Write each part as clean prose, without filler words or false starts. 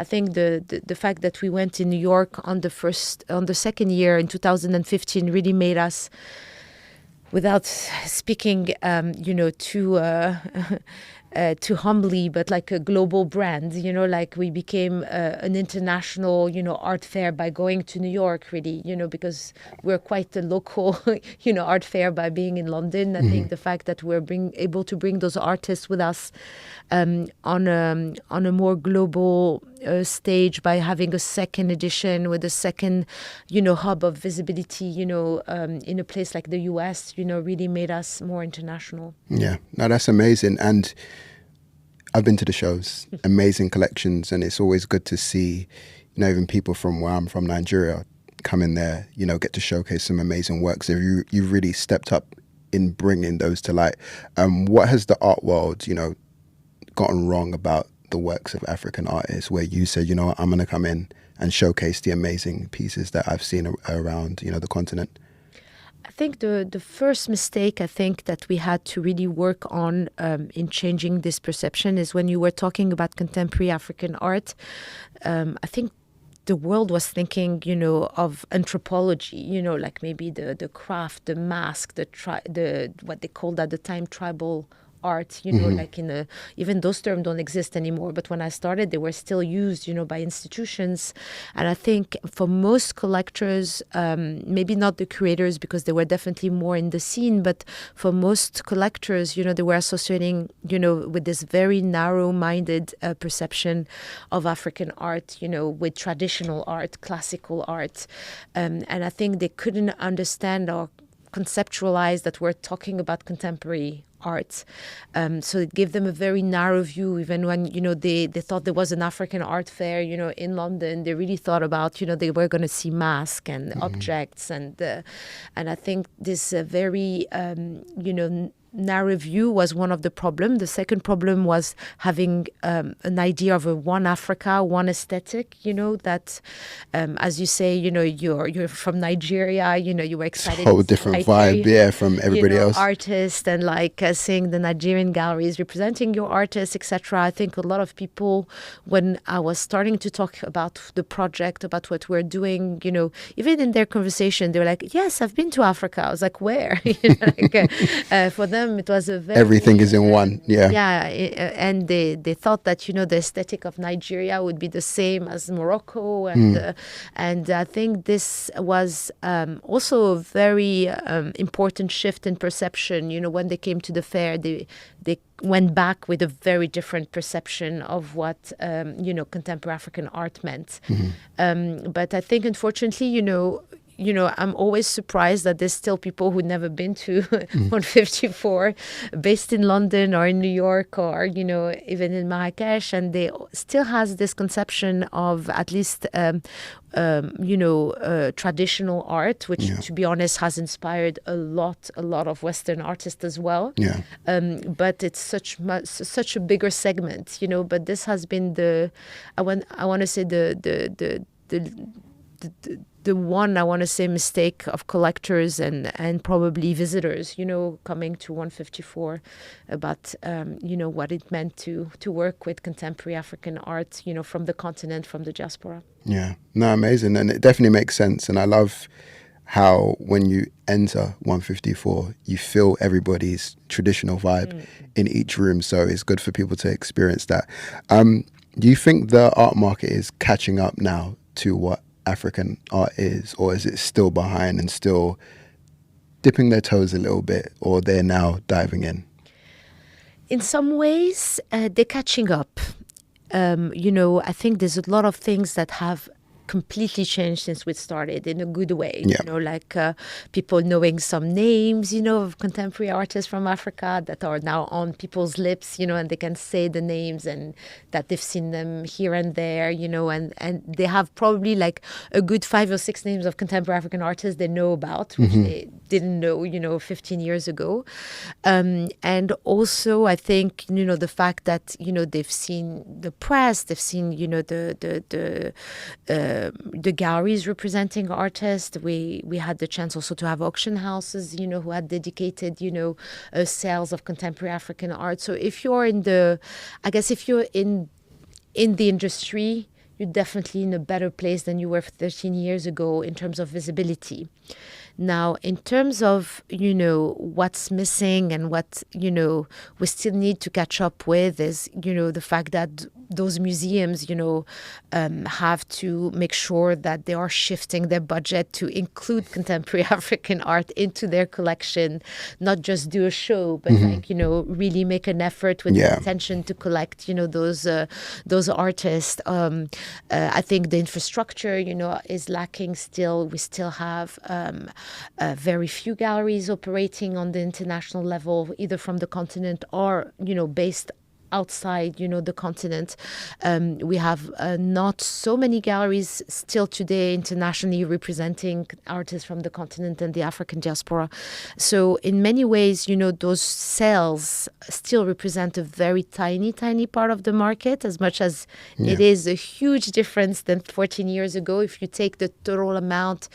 I think the fact that we went in New York on the second year in 2015 really made us, without speaking, too humbly, but like a global brand, like we became an international, art fair by going to New York, really, because we're quite a local, art fair by being in London. I think the fact that we're able to bring those artists with us on a more global stage by having a second edition with a second, hub of visibility, in a place like the US, really made us more international. Yeah, no, that's amazing. And I've been to the shows, amazing collections, and it's always good to see, even people from where I'm from, Nigeria, come in there, get to showcase some amazing works. So you've really stepped up in bringing those to light. What has the art world, gotten wrong about the works of African artists, where you said, I'm going to come in and showcase the amazing pieces that I've seen around, the continent? I think the first mistake I think that we had to really work on in changing this perception is when you were talking about contemporary African art. I think the world was thinking, of anthropology, like maybe the craft, the mask, the what they called at the time tribal art, like even those terms don't exist anymore. But when I started, they were still used, by institutions. And I think for most collectors, maybe not the curators, because they were definitely more in the scene, but for most collectors, they were associating, with this very narrow-minded perception of African art, with traditional art, classical art. And I think they couldn't understand or conceptualize that we're talking about contemporary art. So it gave them a very narrow view. Even when, they thought there was an African art fair, in London, they really thought about, they were going to see masks and objects. And I think this very, narrow view was one of the problems. The second problem was having an idea of a one Africa, one aesthetic, that, as you say, you're from Nigeria, you were excited. It's a whole different vibe, from everybody else. Artists and like seeing the Nigerian galleries representing your artists, etc. I think a lot of people, when I was starting to talk about the project, about what we're doing, even in their conversation, they were like, yes, I've been to Africa. I was like, where? For them, it was a very... Everything is in one, yeah. Yeah, and they thought that, the aesthetic of Nigeria would be the same as Morocco. And I think this was also a very important shift in perception. When they came to the fair, they went back with a very different perception of what, contemporary African art meant. But I think, unfortunately, I'm always surprised that there's still people who've never been to 154, based in London or in New York or, even in Marrakesh. And they still has this conception of at least, traditional art, which, to be honest, has inspired a lot of Western artists as well. Yeah. But it's such a bigger segment, but this has been I want to say the one, I want to say, mistake of collectors and probably visitors, coming to 154 about, what it meant to work with contemporary African art, from the continent, from the diaspora. Yeah, no, amazing. And it definitely makes sense. And I love how when you enter 154, you feel everybody's traditional vibe in each room. So it's good for people to experience that. Do you think the art market is catching up now to what African art is, or is it still behind and still dipping their toes a little bit, or they're now diving in? In some ways, they're catching up. I think there's a lot of things that have completely changed since we started in a good way. Like people knowing some names, of contemporary artists from Africa that are now on people's lips, and they can say the names and that they've seen them here and there, and they have probably like a good 5 or 6 names of contemporary African artists they know about, which they didn't know, 15 years ago. And also, I think, the fact that, they've seen the press, they've seen, the galleries representing artists. We had the chance also to have auction houses, who had dedicated, sales of contemporary African art. So if you're in the industry, you're definitely in a better place than you were 13 years ago in terms of visibility. Now, in terms of, what's missing and what, we still need to catch up with is, the fact that those museums, have to make sure that they are shifting their budget to include contemporary African art into their collection, not just do a show, but really make an effort with the intention to collect, those artists. I think the infrastructure, is lacking still. We still have very few galleries operating on the international level, either from the continent or, based outside, the continent. We have not so many galleries still today internationally representing artists from the continent and the African diaspora. So in many ways, those sales still represent a very tiny part of the market, as much as it is a huge difference than 14 years ago. If you take the total amount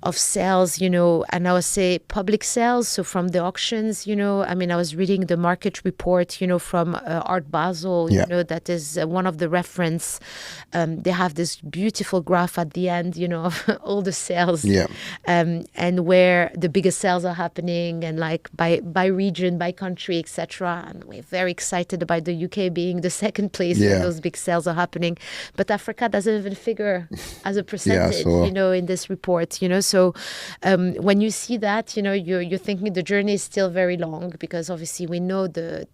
of sales, and I would say public sales, so from the auctions, I was reading the market report, from Art Basel, that is one of the reference. They have this beautiful graph at the end, of all the sales, and where the biggest sales are happening, and like by region, by country, etc. And we're very excited about the UK being the second place where those big sales are happening. But Africa doesn't even figure as a percentage, in this report, So when you see that, you're thinking the journey is still very long, because obviously we know the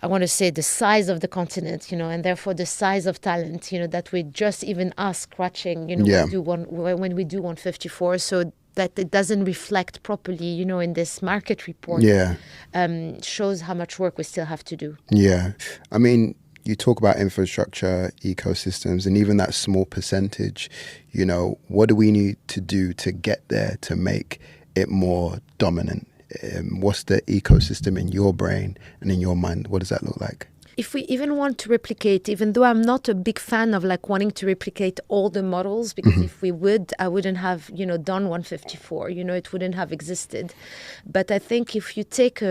I want to say the size of the continent, and therefore the size of talent, that we just even us scratching, when we do 154. So that it doesn't reflect properly, in this market report, shows how much work we still have to do. Yeah. You talk about infrastructure, ecosystems, and even that small percentage, what do we need to do to get there to make it more dominant? What's the ecosystem in your brain and in your mind? What does that look like? If we even want to replicate, even though I'm not a big fan of wanting to replicate all the models, because if we would, I wouldn't have, done 154, it wouldn't have existed. But I think if you take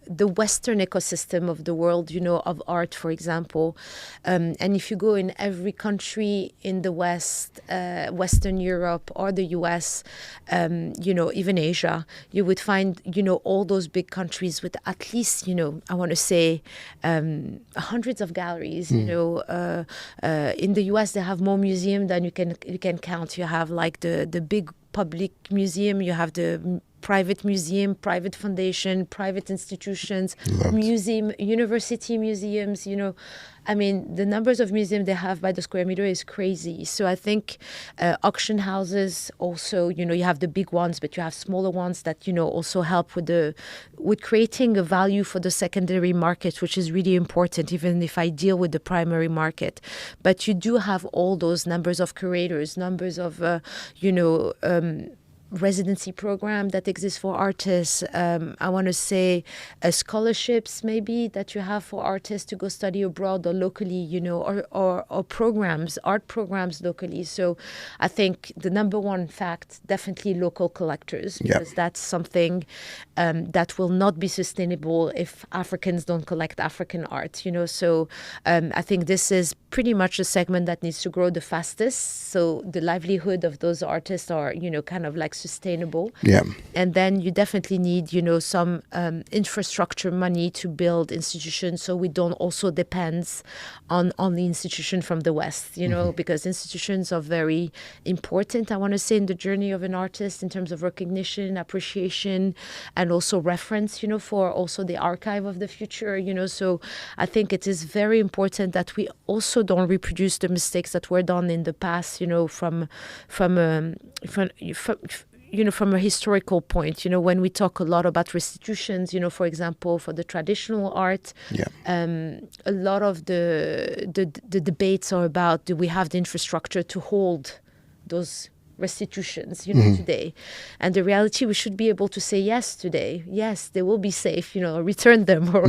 the Western ecosystem of the world, of art, for example. And if you go in every country in the West, Western Europe or the US, even Asia, you would find, all those big countries with at least, I want to say hundreds of galleries. In the US, they have more museums than you can count. You have the big public museum, you have the private museum, private foundation, private institutions, museum, university museums, the numbers of museums they have by the square meter is crazy. So I think auction houses also, you have the big ones, but you have smaller ones that, also help with creating a value for the secondary market, which is really important, even if I deal with the primary market. But you do have all those numbers of curators, numbers of, residency program that exists for artists. I want to say scholarships maybe that you have for artists to go study abroad or locally, or programs, art programs locally. So I think the number one fact, definitely local collectors, because that's something that will not be sustainable if Africans don't collect African art, So I think this is pretty much a segment that needs to grow the fastest. So the livelihood of those artists are, kind of sustainable. And then you definitely need, some infrastructure money to build institutions, so we don't also depend on the institution from the West, because institutions are very important, I want to say, in the journey of an artist in terms of recognition, appreciation, and also reference, for also the archive of the future, So I think it is very important that we also don't reproduce the mistakes that were done in the past, from a historical point, when we talk a lot about restitutions, for example, for the traditional art, a lot of the debates are about, do we have the infrastructure to hold those restitutions, today. And the reality, we should be able to say yes today. Yes, they will be safe, return them or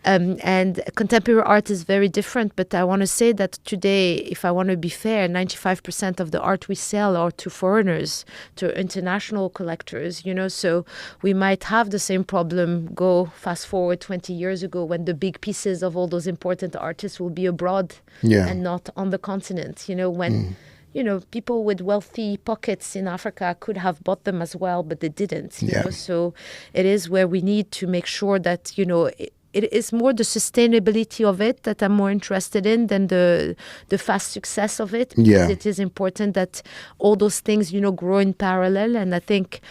and contemporary art is very different. But I want to say that today, if I want to be fair, 95% of the art we sell are to foreigners, to international collectors, so we might have the same problem go fast forward 20 years ago when the big pieces of all those important artists will be abroad and not on the continent, when people with wealthy pockets in Africa could have bought them as well, but they didn't. You know? So it is where we need to make sure that, it is more the sustainability of it that I'm more interested in than the fast success of it. Because it is important that all those things, grow in parallel. And I think,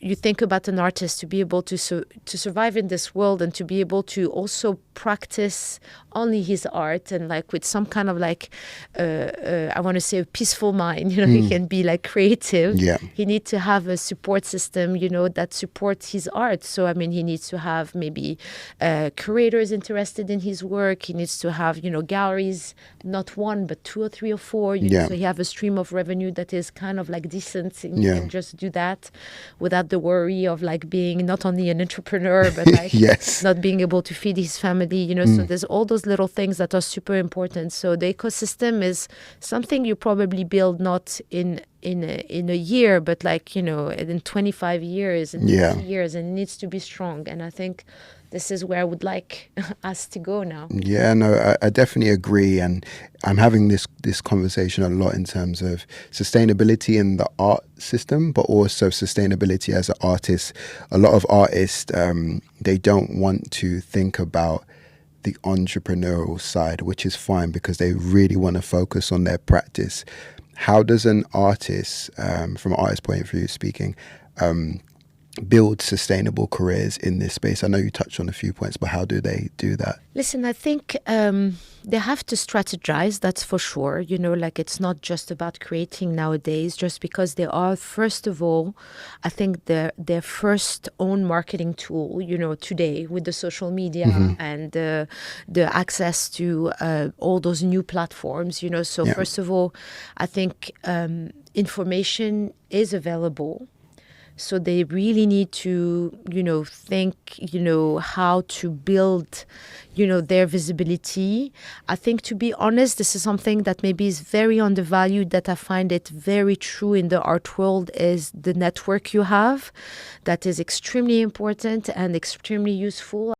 you think about an artist to be able to survive in this world and to be able to also practice only his art and like with some kind of like I want to say a peaceful mind, he can be like creative. He needs to have a support system, that supports his art. So I mean, he needs to have maybe curators interested in his work. He needs to have galleries, not one but 2 or 3 or 4, so he have a stream of revenue that is kind of like decent, and he can just do that without the worry of like being not only an entrepreneur but like not being able to feed his family, so there's all those little things that are super important. So the ecosystem is something you probably build not in a year, but like in 25 years and 50 years, and it needs to be strong. And I think this is where I would like us to go now. Yeah, no, I definitely agree. And I'm having this conversation a lot in terms of sustainability in the art system, but also sustainability as an artist. A lot of artists, they don't want to think about the entrepreneurial side, which is fine because they really want to focus on their practice. How does an artist, from an artist's point of view speaking, build sustainable careers in this space? I know you touched on a few points, but how do they do that? Listen, I think they have to strategize, that's for sure. Like it's not just about creating nowadays, just because they are, first of all, I think their first own marketing tool, today with the social media and the access to all those new platforms, So first of all, I think information is available. So they really need to, think, how to build, their visibility. I think, to be honest, this is something that maybe is very undervalued, that I find it very true in the art world, is the network you have. That is extremely important and extremely useful.